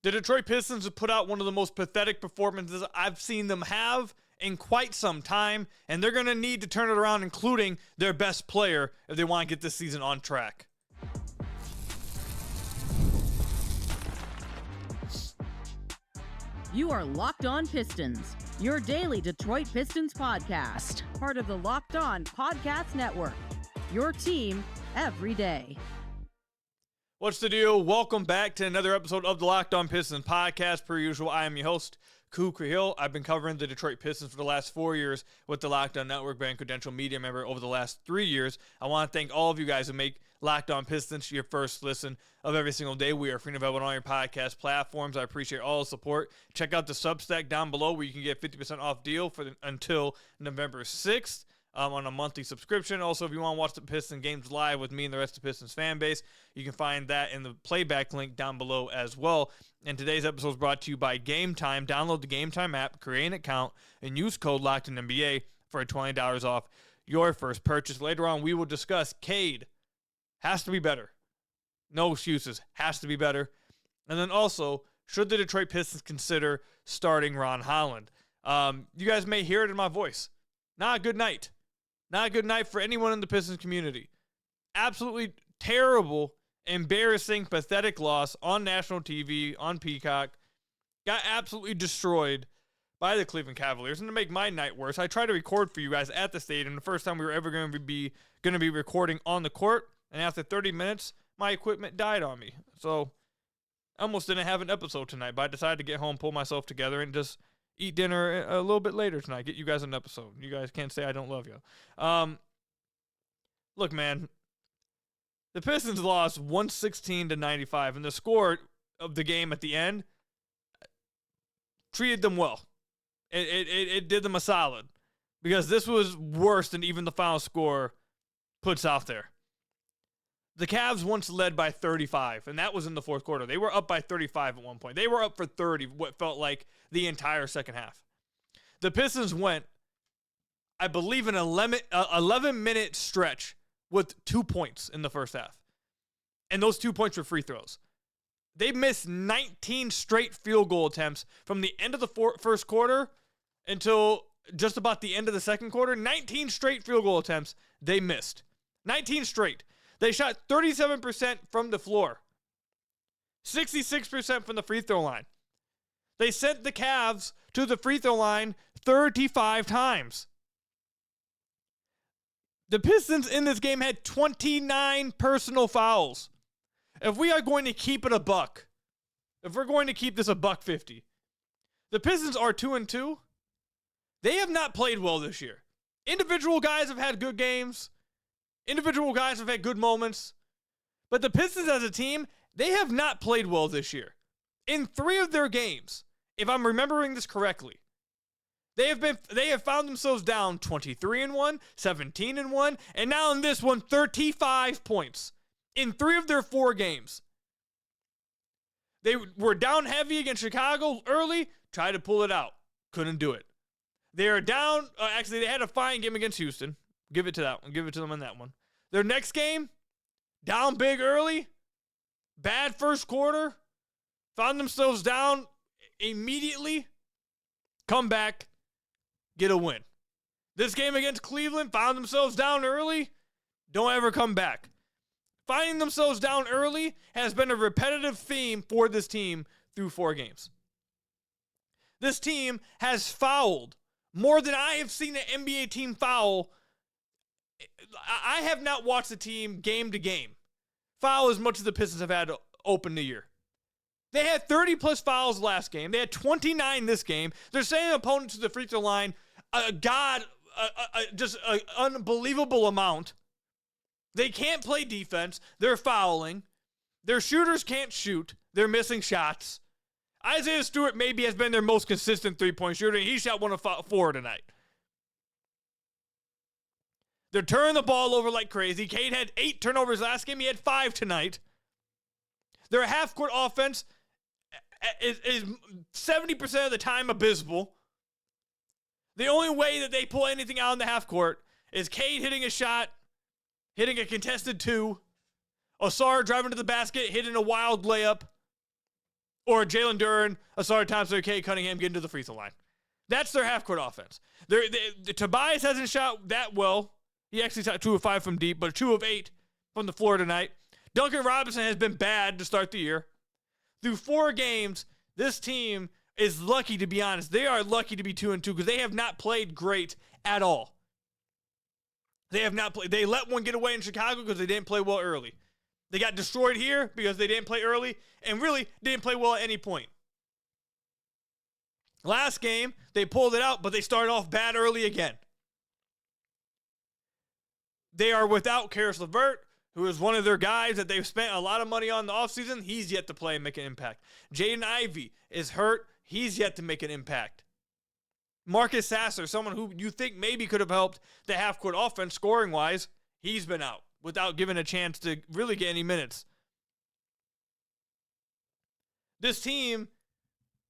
The Detroit Pistons have put out one of the most pathetic performances I've seen them have in quite some time, and they're going to need to turn it around, including their best player, if they want to get this season on track. You are Locked On Pistons, your daily Detroit Pistons podcast, part of the Locked On Podcast Network, your team every day. What's the deal? Welcome back to another episode of the Locked On Pistons podcast. Per usual, I am your host, Ku Khahil. I've been covering the Detroit Pistons for the last 4 years with the Locked On Network, being a credential media member over the last 3 years. I want to thank all of you guys who make Locked On Pistons your first listen of every single day. We are free and available on all your podcast platforms. I appreciate all the support. Check out the SUBSTACK down below where you can get 50% off deal until November 6th. On a monthly subscription. Also, if you want to watch the Pistons games live with me and the rest of the Pistons fan base, you can find that in the playback link down below as well. And today's episode is brought to you by Game Time. Download the Game Time app, create an account, and use code LOCKEDINNBA for $20 off your first purchase. Later on, we will discuss Cade. Has to be better. No excuses. Has to be better. And then also, should the Detroit Pistons consider starting Ron Holland? You guys may hear it in my voice. Not a good night. Not a good night for anyone in the Pistons community. Absolutely terrible, embarrassing, pathetic loss on national TV, on Peacock. Got absolutely destroyed by the Cleveland Cavaliers. And to make my night worse, I tried to record for you guys at the stadium. The first time we were ever going to be recording on the court. And after 30 minutes, my equipment died on me. So I almost didn't have an episode tonight. But I decided to get home, pull myself together, and just eat dinner a little bit later tonight. Get you guys an episode. You guys can't say I don't love you. Look, man. The Pistons lost 116-95, and the score of the game at the end treated them well. It did them a solid, because this was worse than even the final score puts out there. The Cavs once led by 35, and that was in the fourth quarter. They were up by 35 at one point. They were up for 30, what felt like the entire second half. The Pistons went, I believe, an 11-minute stretch with 2 points in the first half. And those 2 points were free throws. They missed 19 straight field goal attempts from the end of the first quarter until just about the end of the second quarter. 19 straight field goal attempts they missed. 19 straight. They shot 37% from the floor, 66% from the free throw line. They sent the Cavs to the free throw line 35 times. The Pistons in this game had 29 personal fouls. If we are going to keep it a buck, if we're going to keep this a $150, the Pistons are 2-2. They have not played well this year. Individual guys have had good games. Individual guys have had good moments. But the Pistons as a team, they have not played well this year. In 3 of their games, if I'm remembering this correctly, they have found themselves down 23-1, 17-1, and now in this one, 35 points. In 3 of their 4 games. They were down heavy against Chicago early, tried to pull it out. Couldn't do it. They are down, actually they had a fine game against Houston. Give it to that one. Give it to them on that one. Their next game, down big early, bad first quarter, found themselves down immediately, come back, get a win. This game against Cleveland, found themselves down early, don't ever come back. Finding themselves down early has been a repetitive theme for this team through 4 games. This team has fouled more than I have seen an NBA team foul. I have not watched the team game to game foul as much as the Pistons have had to open the year. They had 30-plus fouls last game. They had 29 this game. They're sending opponents to the free throw line just an unbelievable amount. They can't play defense. They're fouling. Their shooters can't shoot. They're missing shots. Isaiah Stewart maybe has been their most consistent three-point shooter. He shot 1 of 4 tonight. They're turning the ball over like crazy. Cade had 8 turnovers last game. He had 5 tonight. Their half-court offense is 70% of the time abysmal. The only way that they pull anything out in the half-court is Cade hitting a shot, hitting a contested 2, Osar driving to the basket, hitting a wild layup, or Jalen Duren, Asar Thompson, or Cade Cunningham getting to the free throw line. That's their half-court offense. Tobias hasn't shot that well. He actually shot 2 of 5 from deep, but 2 of 8 from the floor tonight. Duncan Robinson has been bad to start the year. Through 4 games, this team is lucky, to be honest. They are lucky to be 2-2 because they have not played great at all. They have not played. They let one get away in Chicago because they didn't play well early. They got destroyed here because they didn't play early and really didn't play well at any point. Last game, they pulled it out, but they started off bad early again. They are without Karis LeVert, who is one of their guys that they've spent a lot of money on in the offseason. He's yet to play and make an impact. Jaden Ivey is hurt. He's yet to make an impact. Marcus Sasser, someone who you think maybe could have helped the half-court offense scoring-wise, he's been out without given a chance to really get any minutes. This team,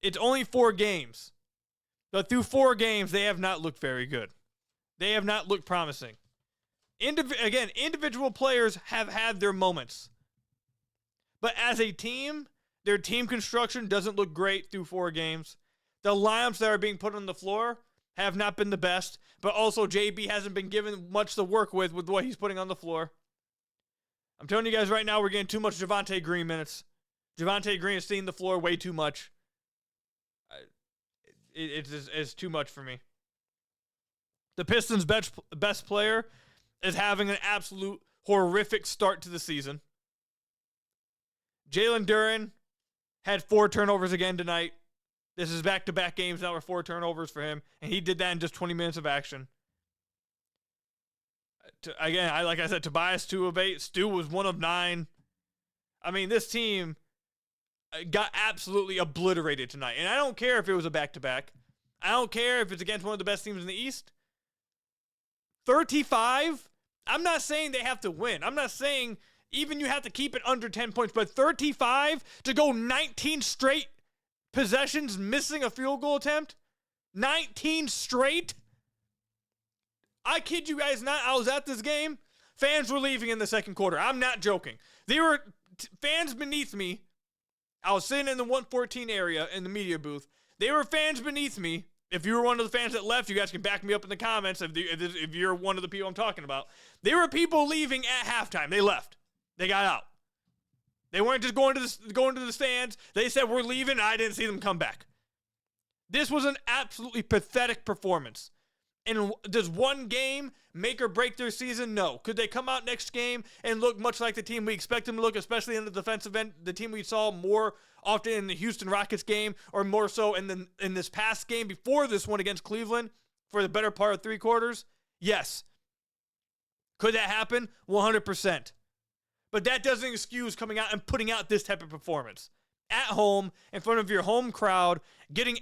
it's only 4 games. But through 4 games, they have not looked very good. They have not looked promising. Individual players have had their moments. But as a team, their team construction doesn't look great through 4 games. The lineups that are being put on the floor have not been the best, but also JB hasn't been given much to work with what he's putting on the floor. I'm telling you guys right now, we're getting too much Javonte Green minutes. Javonte Green is seeing the floor way too much. It's too much for me. The Pistons' best player is having an absolute horrific start to the season. Jalen Duren had 4 turnovers again tonight. This is back-to-back games that were 4 turnovers for him, and he did that in just 20 minutes of action. Again, like I said, Tobias 2 of 8. Stu was 1 of 9. I mean, this team got absolutely obliterated tonight. And I don't care if it was a back-to-back. I don't care if it's against one of the best teams in the East. 35, I'm not saying they have to win. I'm not saying even you have to keep it under 10 points. But 35 to go 19 straight possessions missing a field goal attempt? 19 straight? I kid you guys not. I was at this game. Fans were leaving in the second quarter. I'm not joking. There were fans beneath me. I was sitting in the 114 area in the media booth. There were fans beneath me. If you were one of the fans that left, you guys can back me up in the comments if you're one of the people I'm talking about. There were people leaving at halftime. They left. They got out. They weren't just going to the stands. They said, we're leaving. I didn't see them come back. This was an absolutely pathetic performance. And does one game make or break their season? No. Could they come out next game and look much like the team we expect them to look, especially in the defensive end, the team we saw more often in the Houston Rockets game, or more so in this past game before this one against Cleveland for the better part of 3 quarters? Yes. Could that happen? 100%. But that doesn't excuse coming out and putting out this type of performance. At home, in front of your home crowd, getting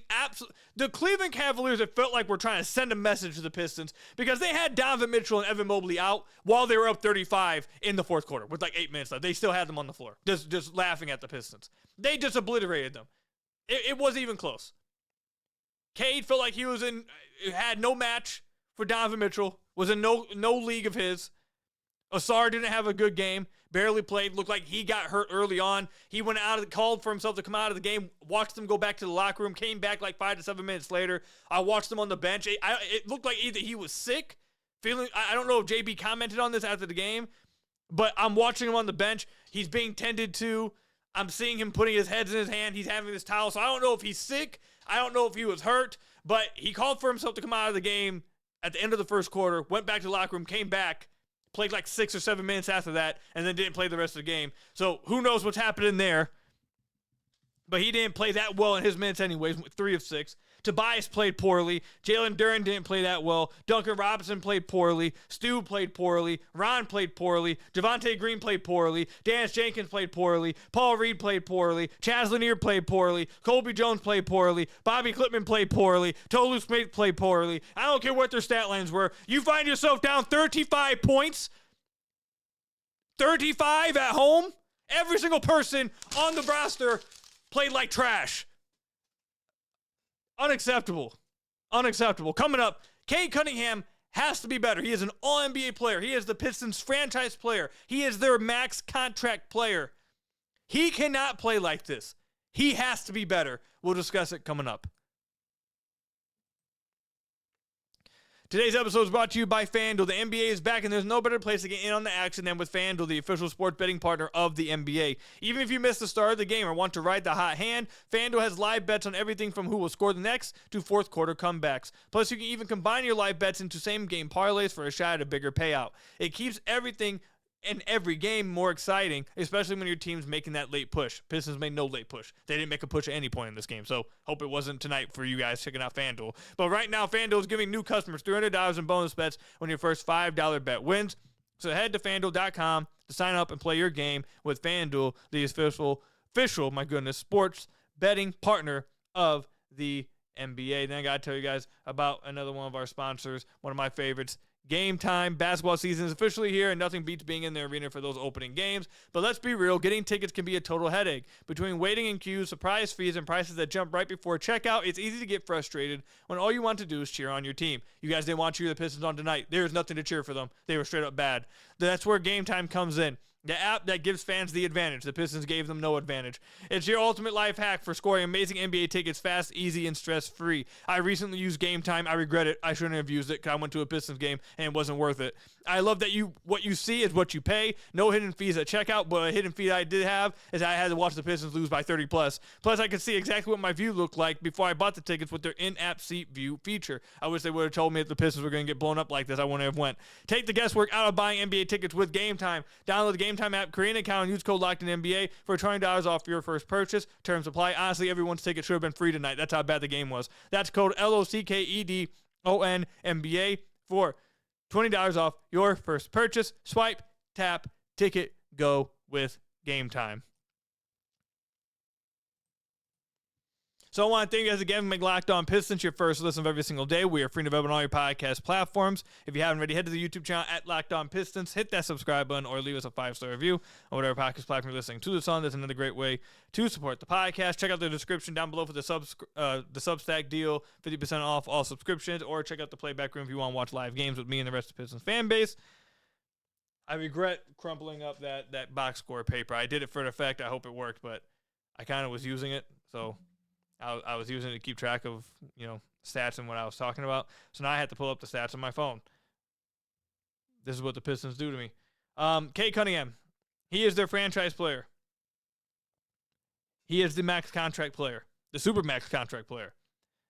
the Cleveland Cavaliers, it felt like we're trying to send a message to the Pistons because they had Donovan Mitchell and Evan Mobley out while they were up 35 in the fourth quarter with like 8 minutes left. They still had them on the floor, just laughing at the Pistons. They just obliterated them. It wasn't even close. Cade felt like he had no match for Donovan Mitchell, was in no league of his. Asar didn't have a good game, barely played, looked like he got hurt early on. He went called for himself to come out of the game, watched them go back to the locker room, came back like 5 to 7 minutes later. I watched him on the bench. It looked like either he was sick, I don't know if JB commented on this after the game, but I'm watching him on the bench. He's being tended to. I'm seeing him putting his heads in his hand. He's having this towel, so I don't know if he's sick. I don't know if he was hurt, but he called for himself to come out of the game at the end of the first quarter, went back to the locker room, came back, played like 6 or 7 minutes after that, and then didn't play the rest of the game. So who knows what's happening there. But he didn't play that well in his minutes anyways, 3 of 6. Tobias played poorly. Jalen Duren didn't play that well. Duncan Robinson played poorly. Stu played poorly. Ron played poorly. Javonte Green played poorly. Dennis Jenkins played poorly. Paul Reed played poorly. Chaz Lanier played poorly. Colby Jones played poorly. Bobby Clipman played poorly. Tolu Smith played poorly. I don't care what their stat lines were. You find yourself down 35 points. 35 at home. Every single person on the roster played like trash. Unacceptable. Coming up, Cade Cunningham has to be better. He is an All-NBA player. He is the Pistons franchise player. He is their max contract player. He cannot play like this. He has to be better. We'll discuss it coming up. Today's episode is brought to you by FanDuel. The NBA is back, and there's no better place to get in on the action than with FanDuel, the official sports betting partner of the NBA. Even if you missed the start of the game or want to ride the hot hand, FanDuel has live bets on everything from who will score the next to fourth quarter comebacks. Plus, you can even combine your live bets into same-game parlays for a shot at a bigger payout. It keeps everything and every game more exciting, especially when your team's making that late push. Pistons made no late push. They didn't make a push at any point in this game, so hope it wasn't tonight for you guys checking out FanDuel. But right now, FanDuel is giving new customers $300 in bonus bets when your first $5 bet wins. So head to FanDuel.com to sign up and play your game with FanDuel, the official, sports betting partner of the NBA. Then I got to tell you guys about another one of our sponsors, one of my favorites, Game Time. Basketball season is officially here, and nothing beats being in the arena for those opening games. But let's be real, getting tickets can be a total headache. Between waiting in queues, surprise fees, and prices that jump right before checkout, it's easy to get frustrated when all you want to do is cheer on your team. You guys didn't want to cheer the Pistons on tonight. There's nothing to cheer for them. They were straight up bad. That's where Game Time comes in. The app that gives fans the advantage. The Pistons gave them no advantage. It's your ultimate life hack for scoring amazing NBA tickets fast, easy, and stress-free. I recently used Game Time. I regret it. I shouldn't have used it because I went to a Pistons game and it wasn't worth it. I love that what you see is what you pay. No hidden fees at checkout, but a hidden fee that I did have is I had to watch the Pistons lose by 30+. Plus, I could see exactly what my view looked like before I bought the tickets with their in-app seat view feature. I wish they would have told me if the Pistons were going to get blown up like this. I wouldn't have went. Take the guesswork out of buying NBA tickets with Game Time. Download the Game Time app, create an account, and use code LOCKEDINNBA for $20 off your first purchase. Terms apply. Honestly, everyone's ticket should have been free tonight. That's how bad the game was. That's code LOCKEDONNBA for $20 off your first purchase. Swipe, tap, ticket, go with Game Time. So I want to thank you guys again for making Locked On Pistons your first listen of every single day. We are free and available on all your podcast platforms. If you haven't already, head to the YouTube channel at Locked On Pistons. Hit that subscribe button or leave us a 5-star review on whatever podcast platform you're listening to this on. That's another great way to support the podcast. Check out the description down below for the SUBSTACK deal, 50% off all subscriptions, or check out the playback room if you want to watch live games with me and the rest of the Pistons fan base. I regret crumpling up that box score paper. I did it for the fact. I hope it worked, but I kind of was using it, so I was using it to keep track of, stats and what I was talking about. So now I had to pull up the stats on my phone. This is what the Pistons do to me. Cade Cunningham, he is their franchise player. He is the max contract player, the super max contract player.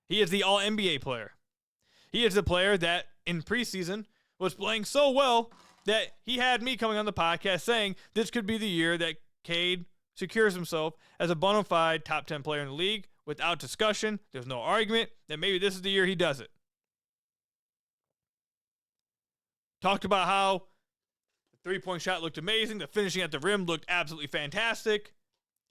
He is the all-NBA player. He is the player that in preseason was playing so well that he had me coming on the podcast saying this could be the year that Cade secures himself as a bona fide top 10 player in the league. Without discussion, there's no argument that maybe this is the year he does it. Talked about how the three-point shot looked amazing. The finishing at the rim looked absolutely fantastic.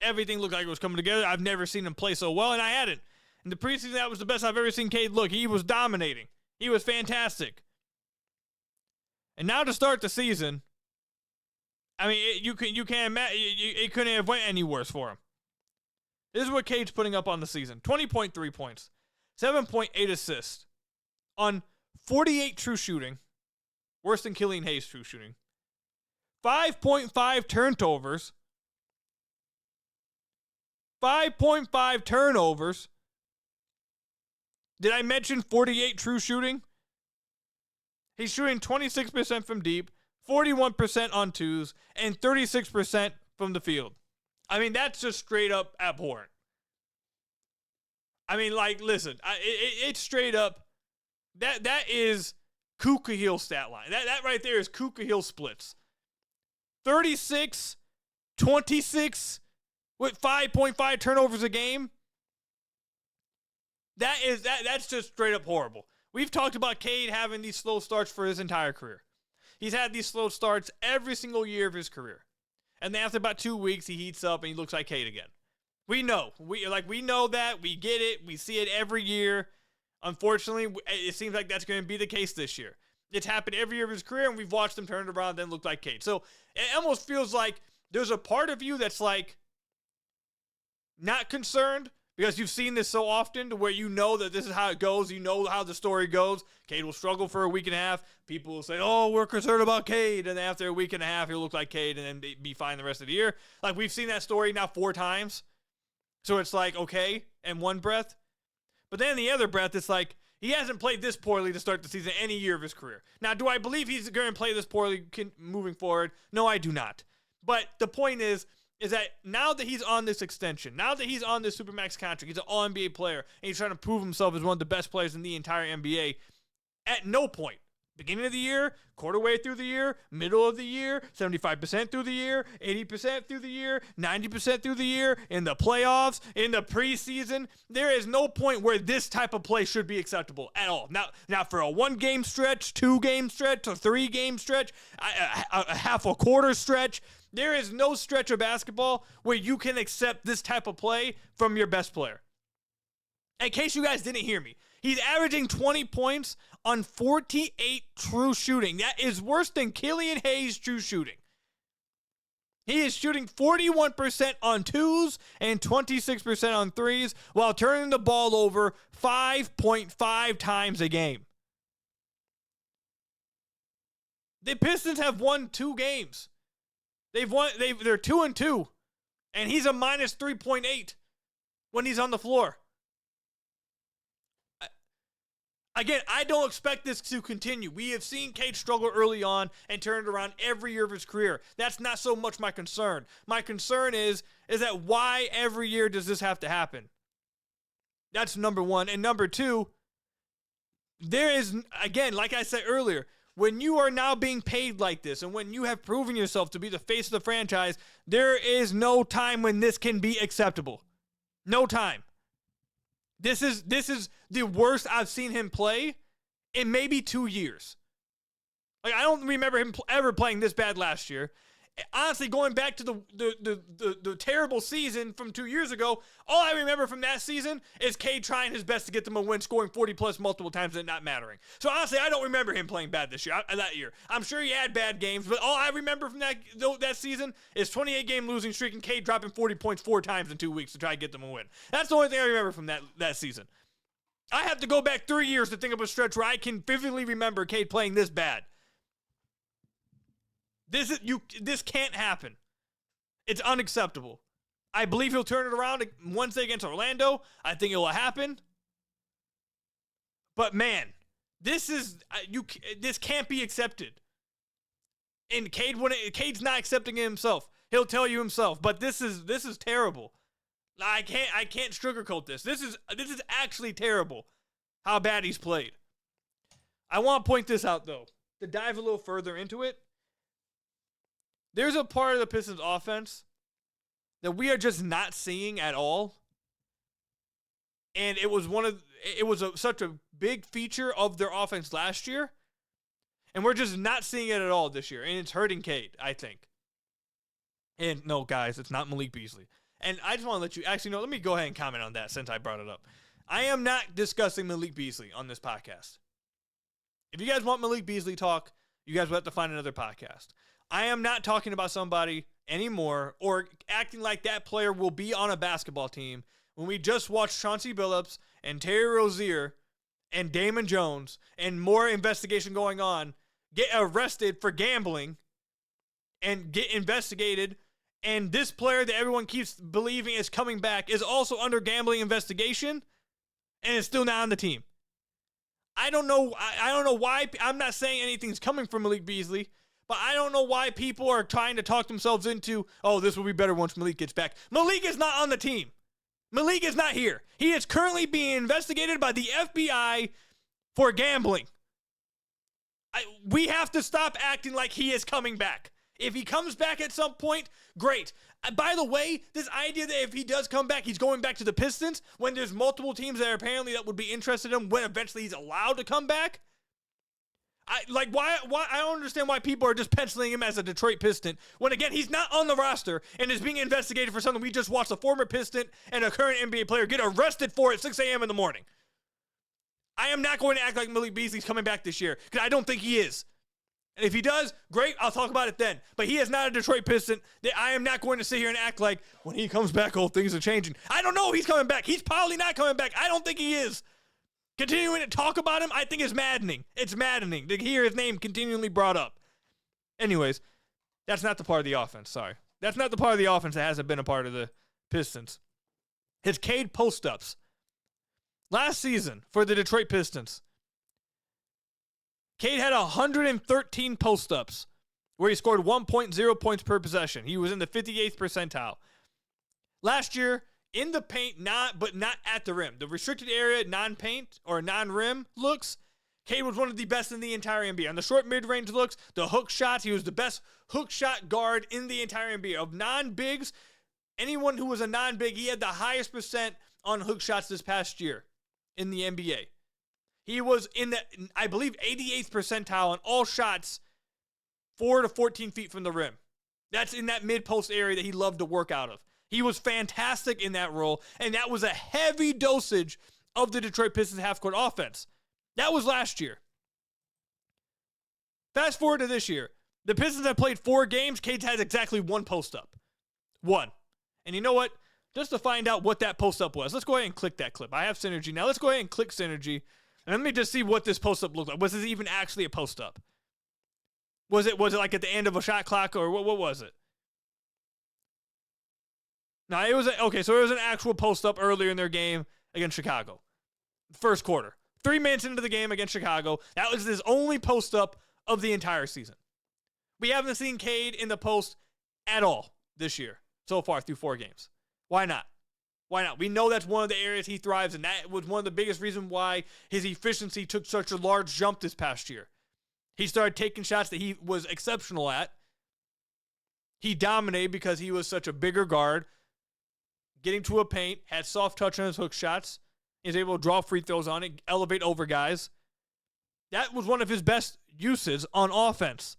Everything looked like it was coming together. I've never seen him play so well, and I hadn't. In the preseason, that was the best I've ever seen Cade look. He was dominating. He was fantastic. And now to start the season, I mean, you can't imagine. It couldn't have went any worse for him. This is what Cade's putting up on the season. 20.3 points, 7.8 assists on 48 true shooting, worse than Killian Hayes' true shooting. 5.5 turnovers. 5.5 turnovers. Did I mention 48 true shooting? He's shooting 26% from deep, 41% on twos, and 36% from the field. I mean, that's just straight up abhorrent. I mean, listen, it's straight up. That is Ku Khahil stat line. That right there is Ku Khahil splits. 36, 26 with 5.5 turnovers a game. That's just straight up horrible. We've talked about Cade having these slow starts for his entire career. He's had these slow starts every single year of his career. And then after about 2 weeks, he heats up and he looks like Cade again. We know. We know that. We get it. We see it every year. Unfortunately, it seems like that's going to be the case this year. It's happened every year of his career, and we've watched him turn it around and then look like Cade. So it almost feels like there's a part of you that's not concerned because you've seen this so often to where you know that this is how it goes. You know how the story goes. Cade will struggle for a week and a half. People will say, oh, we're concerned about Cade. And then after a week and a half, he'll look like Cade and then be fine the rest of the year. We've seen that story now 4 times. So it's like, okay, in one breath. But then in the other breath, it's like, he hasn't played this poorly to start the season any year of his career. Now, do I believe he's going to play this poorly moving forward? No, I do not. But the point is that now that he's on this extension, now that he's on this Supermax contract, he's an All-NBA player, and he's trying to prove himself as one of the best players in the entire NBA, at no point, beginning of the year, quarter way through the year, middle of the year, 75% through the year, 80% through the year, 90% through the year, in the playoffs, in the preseason, there is no point where this type of play should be acceptable at all. Now for a 1-game stretch, 2-game stretch, a 3-game stretch, a half a quarter stretch, there is no stretch of basketball where you can accept this type of play from your best player. In case you guys didn't hear me, he's averaging 20 points on 48 true shooting. That is worse than Killian Hayes' true shooting. He is shooting 41% on 2s and 26% on 3s while turning the ball over 5.5 times a game. The Pistons have won 2 games. They're 2-2, and he's a minus 3.8 when he's on the floor. Again, I don't expect this to continue. We have seen Cade struggle early on and turn it around every year of his career. That's not so much my concern. My concern is that why every year does this have to happen? That's number one. And number two, there is, again, like I said earlier, when you are now being paid like this and when you have proven yourself to be the face of the franchise, there is no time when this can be acceptable. No time. This is the worst I've seen him play in maybe 2 years. Like, I don't remember him ever playing this bad last year. Honestly, going back to the terrible season from 2 years ago, all I remember from that season is Cade trying his best to get them a win, scoring 40-plus multiple times and not mattering. So honestly, I don't remember him playing bad that year. I'm sure he had bad games, but all I remember from that season is 28-game losing streak and Cade dropping 40 points 4 times in 2 weeks to try to get them a win. That's the only thing I remember from that season. I have to go back 3 years to think of a stretch where I can vividly remember Cade playing this bad. This can't happen. It's unacceptable. I believe he'll turn it around Wednesday against Orlando. I think it will happen. But man, this can't be accepted. And Cade's not accepting it himself. He'll tell you himself. But this is terrible. I can't sugarcoat this. This is actually terrible. How bad he's played. I want to point this out though. To dive a little further into it. There's a part of the Pistons offense that we are just not seeing at all. And it was such a big feature of their offense last year. And we're just not seeing it at all this year. And it's hurting Cade, I think. And no, guys, it's not Malik Beasley. And I just want to let you, actually, no, let me go ahead and comment on that since I brought it up. I am not discussing Malik Beasley on this podcast. If you guys want Malik Beasley talk, you guys will have to find another podcast. I am not talking about somebody anymore or acting like that player will be on a basketball team when we just watched Chauncey Billups and Terry Rozier and Damon Jones and more investigation going on get arrested for gambling and get investigated, and this player that everyone keeps believing is coming back is also under gambling investigation and is still not on the team. I don't know why. I'm not saying anything's coming from Malik Beasley, but I don't know why people are trying to talk themselves into, oh, this will be better once Malik gets back. Malik is not on the team. Malik is not here. He is currently being investigated by the FBI for gambling. We have to stop acting like he is coming back. If he comes back at some point, great. By the way, this idea that if he does come back, he's going back to the Pistons when there's multiple teams that would be interested in him when eventually he's allowed to come back. Why I don't understand why people are just penciling him as a Detroit Piston when, again, he's not on the roster and is being investigated for something we just watched a former Piston and a current NBA player get arrested for at 6 a.m. in the morning. I am not going to act like Malik Beasley's coming back this year because I don't think he is. And if he does, great, I'll talk about it then. But he is not a Detroit Piston. I am not going to sit here and act like when he comes back, oh, things are changing. I don't know if he's coming back. He's probably not coming back. I don't think he is. Continuing to talk about him, I think is maddening. It's maddening to hear his name continually brought up. Anyways, that's not the part of the offense, sorry. That's not the part of the offense that hasn't been a part of the Pistons. his Cade post-ups. Last season for the Detroit Pistons, Cade had 113 post-ups where he scored 1.0 points per possession. He was in the 58th percentile. Last year, in the paint, but not at the rim. The restricted area, non-paint or non-rim looks, Cade was one of the best in the entire NBA. On the short mid-range looks, the hook shots, he was the best hook shot guard in the entire NBA. Of non-bigs, anyone who was a non-big, he had the highest percent on hook shots this past year in the NBA. He was in the, I believe, 88th percentile on all shots 4 to 14 feet from the rim. That's in that mid-post area that he loved to work out of. He was fantastic in that role, and that was a heavy dosage of the Detroit Pistons half-court offense. That was last year. Fast forward to this year. The Pistons have played 4 games. Cade has exactly 1 post-up. 1. And you know what? Just to find out what that post-up was, let's go ahead and click that clip. I have Synergy. Now let's go ahead and click Synergy. And let me just see what this post-up looked like. Was this even actually a post-up? Was it like at the end of a shot clock, or what was it? No, it was okay. So it was an actual post-up earlier in their game against Chicago. First quarter. 3 minutes into the game against Chicago. That was his only post-up of the entire season. We haven't seen Cade in the post at all this year so far through 4 games. Why not? Why not? We know that's one of the areas he thrives in. That was one of the biggest reasons why his efficiency took such a large jump this past year. He started taking shots that he was exceptional at. He dominated because he was such a bigger guard. Getting to a paint, had soft touch on his hook shots. He was able to draw free throws on it, elevate over guys. That was one of his best uses on offense.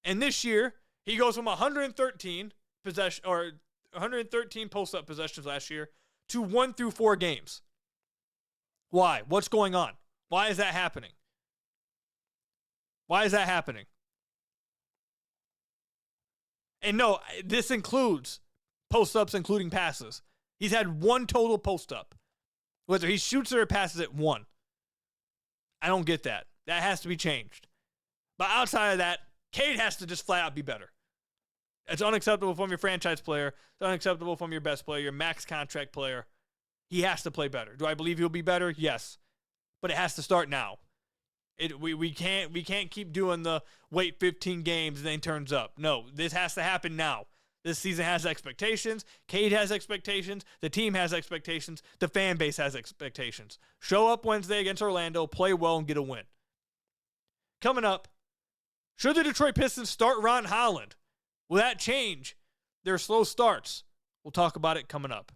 And this year, he goes from 113 post-up possessions last year to 1 through 4 games. Why? What's going on? Why is that happening? Why is that happening? And no, this includes post-ups, including passes. He's had 1 total post-up. Whether he shoots or passes it, 1. I don't get that. That has to be changed. But outside of that, Cade has to just flat out be better. It's unacceptable from your franchise player. It's unacceptable from your best player, your max contract player. He has to play better. Do I believe he'll be better? Yes. But it has to start now. We can't keep doing the wait 15 games and then turns up. No, this has to happen now. This season has expectations. Cade has expectations. The team has expectations. The fan base has expectations. Show up Wednesday against Orlando, play well, and get a win. Coming up, should the Detroit Pistons start Ron Holland? Will that change their slow starts? We'll talk about it coming up.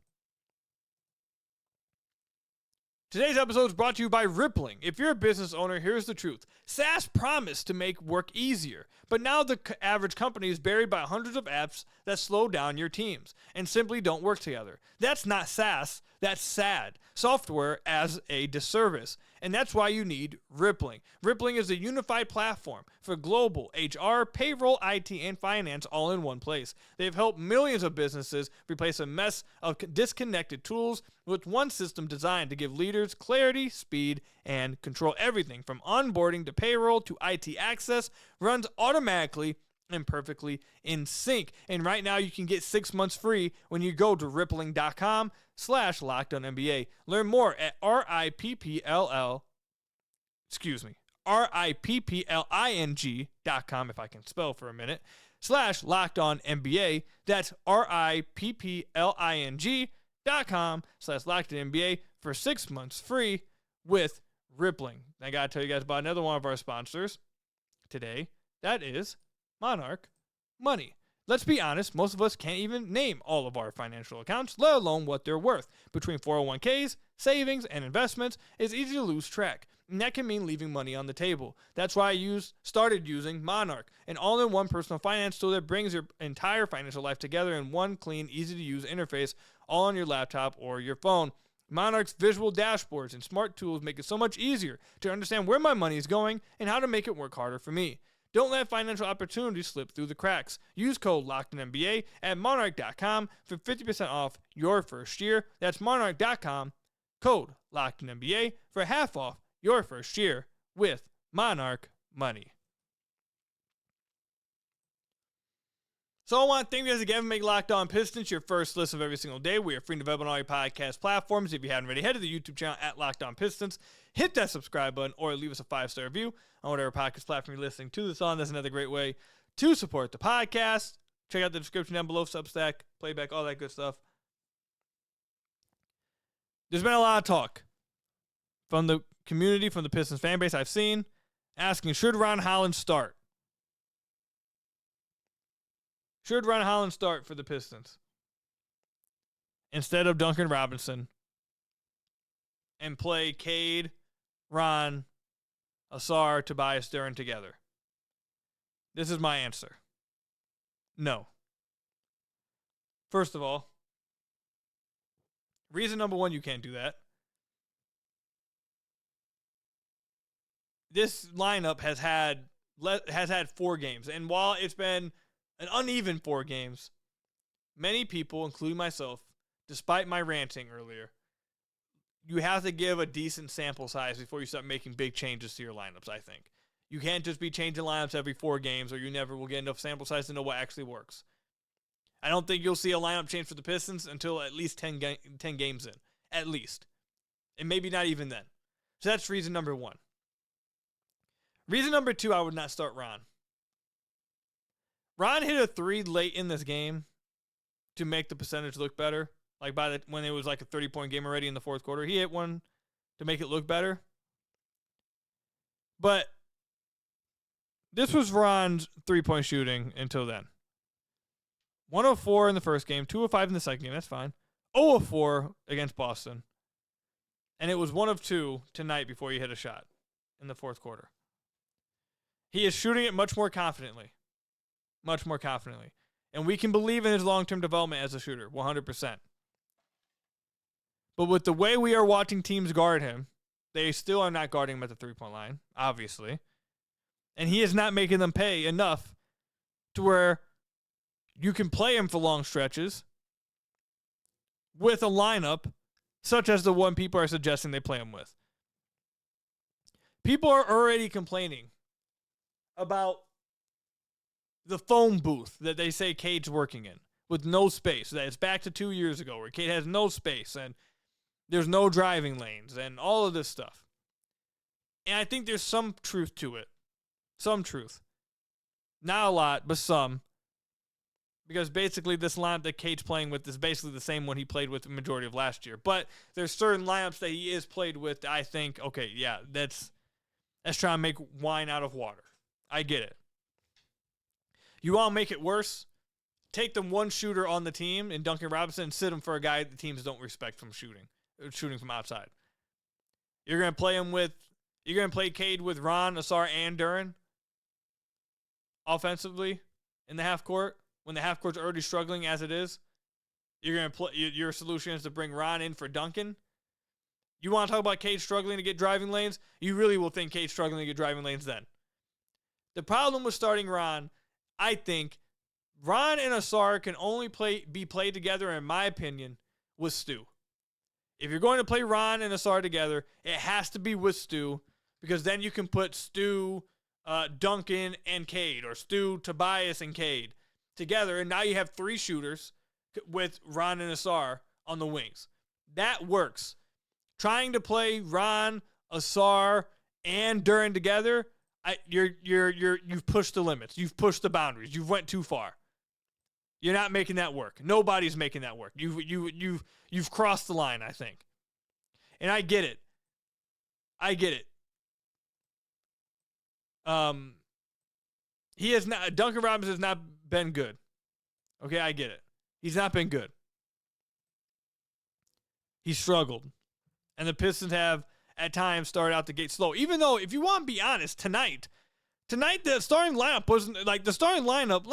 Today's episode is brought to you by Rippling. If you're a business owner, here's the truth. SaaS promised to make work easier, but now the average company is buried by hundreds of apps that slow down your teams and simply don't work together. That's not SaaS, that's SAD, software as a disservice. And that's why you need Rippling. Rippling is a unified platform for global HR, payroll, IT, and finance all in one place. They've helped millions of businesses replace a mess of disconnected tools with one system designed to give leaders clarity, speed, and control. Everything from onboarding to payroll to IT access runs automatically and perfectly in sync. And right now you can get 6 months free when you go to rippling.com/LockedOnNBA. Learn more at rippling.com, if I can spell for a minute, /LockedOnNBA. That's rippling.com/LockedOnNBA for 6 months free with Rippling. I got to tell you guys about another one of our sponsors today. That is Monarch Money. Let's be honest, most of us can't even name all of our financial accounts, let alone what they're worth. Between 401ks, savings, and investments, it's easy to lose track, and that can mean leaving money on the table. That's why I started using Monarch, an all-in-one personal finance tool that brings your entire financial life together in one clean, easy-to-use interface, all on your laptop or your phone. Monarch's visual dashboards and smart tools make it so much easier to understand where my money is going and how to make it work harder for me. Don't let financial opportunities slip through the cracks. Use code LOCKEDONNBA at monarch.com for 50% off your first year. That's monarch.com, code LOCKEDONNBA for half off your first year with Monarch Money. So I want to thank you guys again for making Locked On Pistons your first listen of every single day. We are free and available on all your podcast platforms. If you haven't already, head to the YouTube channel at Locked On Pistons. Hit that subscribe button or leave us a 5-star review on whatever podcast platform you're listening to this on. That's another great way to support the podcast. Check out the description down below, SUBSTACK, Playback, all that good stuff. There's been a lot of talk from the community, from the Pistons fan base I've seen, asking, should Ron Holland start? Should Ron Holland start for the Pistons instead of Duncan Robinson and play Cade, Ron, Ausar, Tobias, Duren together? This is my answer. No. First of all, reason number one, you can't do that. This lineup has had 4 games, and while it's been an uneven 4 games, many people, including myself, despite my ranting earlier, you have to give a decent sample size before you start making big changes to your lineups, I think. You can't just be changing lineups every 4 games, or you never will get enough sample size to know what actually works. I don't think you'll see a lineup change for the Pistons until at least 10 games in. At least. And maybe not even then. So that's reason number one. Reason number 2, I would not start Ron. Ron hit a 3 late in this game to make the percentage look better. Like when it was like a 30-point game already in the fourth quarter, he hit one to make it look better. But this was Ron's 3-point shooting until then. 1 of 4 in the first game, 2 of 5 in the second game, that's fine. 0 of 4 against Boston. And it was 1 of 2 tonight before he hit a shot in the fourth quarter. He is shooting it much more confidently. Much more confidently. And we can believe in his long-term development as a shooter, 100%. But with the way we are watching teams guard him, they still are not guarding him at the 3-point line, obviously. And he is not making them pay enough to where you can play him for long stretches with a lineup such as the one people are suggesting they play him with. People are already complaining about the phone booth that they say Cade's working in with no space. That it's back to 2 years ago where Cade has no space and there's no driving lanes and all of this stuff. And I think there's some truth to it. Some truth. Not a lot, but some. Because basically this lineup that Cade's playing with is basically the same one he played with the majority of last year. But there's certain lineups that he is played with that I think, okay, yeah, that's trying to make wine out of water. I get it. You want to make it worse? Take the one shooter on the team in Duncan Robinson and sit him for a guy the teams don't respect from shooting from outside. You're going to play Cade with Ron, Ausar, and Duren offensively in the half court when the half court's already struggling as it is. You're going to play. Your solution is to bring Ron in for Duncan. You want to talk about Cade struggling to get driving lanes? You really will think Cade's struggling to get driving lanes then. The problem with starting Ron, I think, Ron and Ausar can only be played together, in my opinion, with Stu. If you're going to play Ron and Ausar together, it has to be with Stu, because then you can put Stu, Duncan, and Cade, or Stu, Tobias, and Cade together, and now you have 3 shooters with Ron and Ausar on the wings. That works. Trying to play Ron, Ausar, and Duren together, you've pushed the limits. You've pushed the boundaries. You've went too far. You're not making that work. Nobody's making that work. You've crossed the line, I think. And I get it. Duncan Robinson has not been good. Okay, I get it. He's not been good. He's struggled. And the Pistons have, at times, started out the gate slow. Even though, if you want to be honest, tonight the starting lineup wasn't, like, the starting lineup,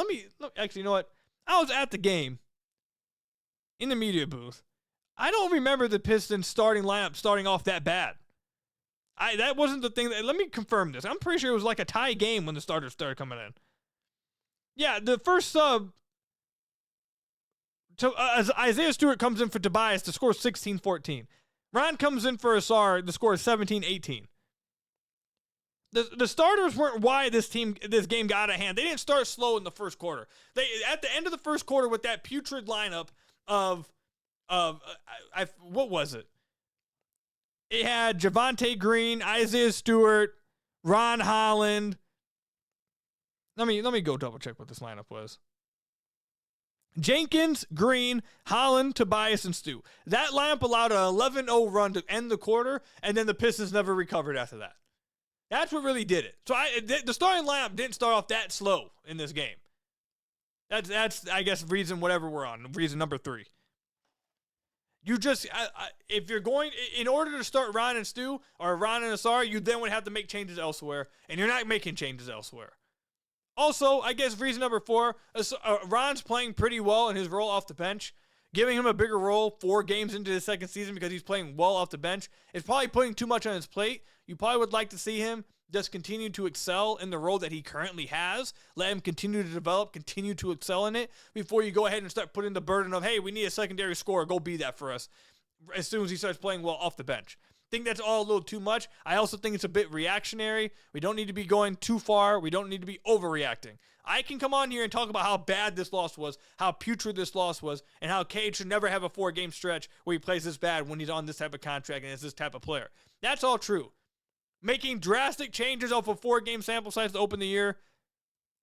actually, you know what? I was at the game in the media booth. I don't remember the Pistons starting lineup starting off that bad. That wasn't the thing. Let me confirm this. I'm pretty sure it was like a tie game when the starters started coming in. Yeah, the first sub, as Isaiah Stewart comes in for Tobias, the score is 16-14. Ron comes in for Ausar, the score is 17-18. The starters weren't why this game got out of hand. They didn't start slow in the first quarter. They at the end of the first quarter with that putrid lineup of what was it? It had Javonte Green, Isaiah Stewart, Ron Holland. Let me go double check what this lineup was. Jenkins, Green, Holland, Tobias, and Stu. That lineup allowed an 11-0 run to end the quarter, and then the Pistons never recovered after that. That's what really did it. So the starting lineup didn't start off that slow in this game. That's I guess reason whatever we're on, reason number 3. You just if you're going in order to start Ron and Stu or Ron and Asar, you then would have to make changes elsewhere, and you're not making changes elsewhere. Also, I guess reason number 4, Ron's playing pretty well in his role off the bench. Giving him a bigger role 4 games into his second season because he's playing well off the bench is probably putting too much on his plate. You probably would like to see him just continue to excel in the role that he currently has. Let him continue to develop, continue to excel in it before you go ahead and start putting the burden of, hey, we need a secondary scorer. Go be that for us as soon as he starts playing well off the bench. I think that's all a little too much. I also think it's a bit reactionary. We don't need to be going too far. We don't need to be overreacting. I can come on here and talk about how bad this loss was, how putrid this loss was, and how Cade should never have a 4-game stretch where he plays this bad when he's on this type of contract and is this type of player. That's all true. Making drastic changes off a 4-game sample size to open the year,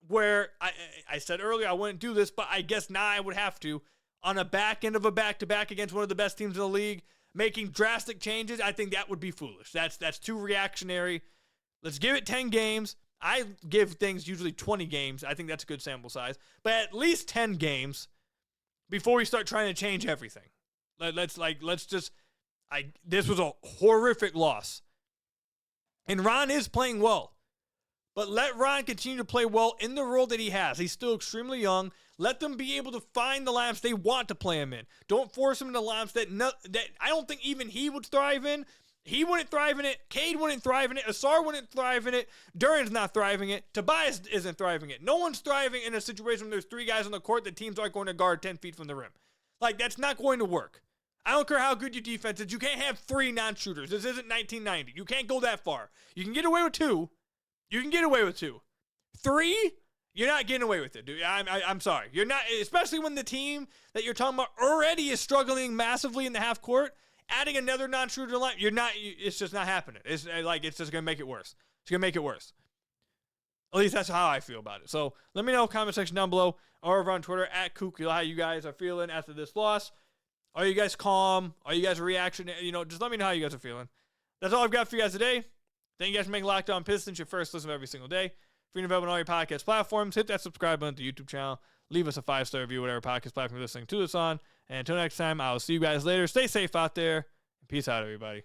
where I said earlier I wouldn't do this, but I guess now I would have to, on a back end of a back-to-back against one of the best teams in the league, making drastic changes, I think that would be foolish. That's too reactionary. Let's give it 10 games. I give things usually 20 games. I think that's a good sample size. But at least 10 games before we start trying to change everything. This was a horrific loss. And Ron is playing well. But let Ron continue to play well in the role that he has. He's still extremely young. Let them be able to find the lineups they want to play him in. Don't force him into lineups that I don't think even he would thrive in. He wouldn't thrive in it. Cade wouldn't thrive in it. Asar wouldn't thrive in it. Duran's not thriving in it. Tobias isn't thriving in it. No one's thriving in a situation where there's 3 guys on the court that teams aren't going to guard 10 feet from the rim. Like, that's not going to work. I don't care how good your defense is. You can't have 3 non-shooters. This isn't 1990. You can't go that far. You can get away with 2. You can get away with 2. 3, you're not getting away with it, dude. I'm sorry. You're not, especially when the team that you're talking about already is struggling massively in the half court. Adding another non-shooter line, it's just not happening. It's just going to make it worse. It's going to make it worse. At least that's how I feel about it. So let me know in the comment section down below or over on Twitter at Ku Khahil how you guys are feeling after this loss. Are you guys calm? Are you guys reactionary? Just let me know how you guys are feeling. That's all I've got for you guys today. Thank you guys for making Locked On Pistons your first listen every single day. Free and available on all your podcast platforms. Hit that subscribe button to the YouTube channel. Leave us a 5-star review, whatever podcast platform you're listening to this on. And until next time, I will see you guys later. Stay safe out there. And peace out, everybody.